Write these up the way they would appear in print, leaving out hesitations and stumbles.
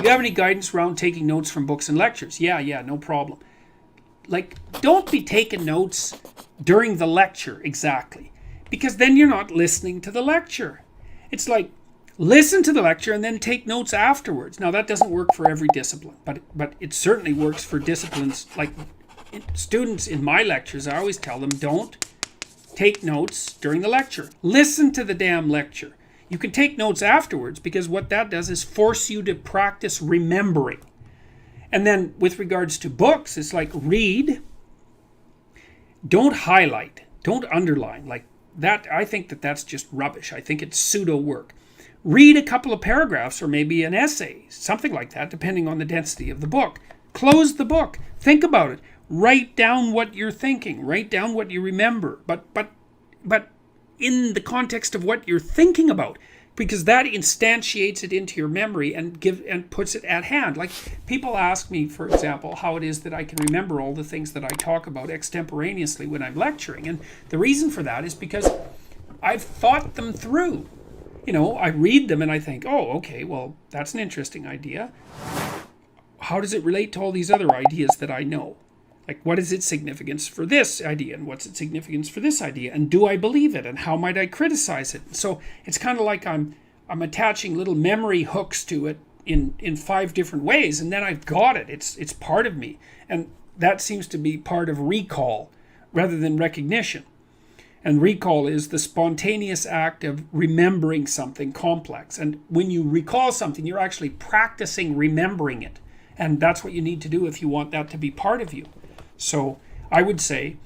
Do you have any guidance around taking notes from books and lectures? Yeah, no problem. Like, don't be taking notes during the lecture exactly, because then you're not listening to the lecture. It's like, listen to the lecture and then take notes afterwards. Now, that doesn't work for every discipline, but it certainly works for disciplines like students in my lectures. I always tell them, don't take notes during the lecture. Listen to the damn lecture. You can take notes afterwards, because what that does is force you to practice remembering. And then with regards to books, it's like, read, don't highlight, don't underline. Like that, I think that that's just rubbish. I think it's pseudo work. Read a couple of paragraphs or maybe an essay, something like that, depending on the density of the book. Close the book. Think about it. Write down what you're thinking. Write down what you remember. But in the context of what you're thinking about, because that instantiates it into your memory and puts it at hand. Like, people ask me, for example, how it is that I can remember all the things that I talk about extemporaneously when I'm lecturing. And the reason for that is because I've thought them through. You know, I read them and I think, oh, okay, well, that's an interesting idea. How does it relate to all these other ideas that I know? Like, what is its significance for this idea, and what's its significance for this idea, and do I believe it, and how might I criticize it? So it's kind of like I'm attaching little memory hooks to it in 5 different ways, and then I've got it. It's part of me, and that seems to be part of recall rather than recognition. And recall is the spontaneous act of remembering something complex. And when you recall something, you're actually practicing remembering it. And that's what you need to do if you want that to be part of you. So I would say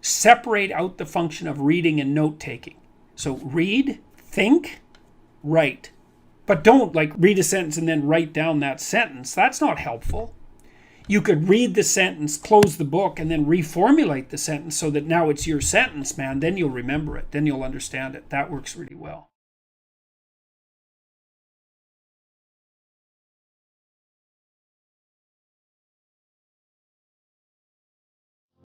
separate out the function of reading and note-taking. So read, think, write. But don't like read a sentence and then write down that sentence. That's not helpful. You could read the sentence, close the book, and then reformulate the sentence so that now it's your sentence, man. Then you'll remember it. Then you'll understand it. That works really well.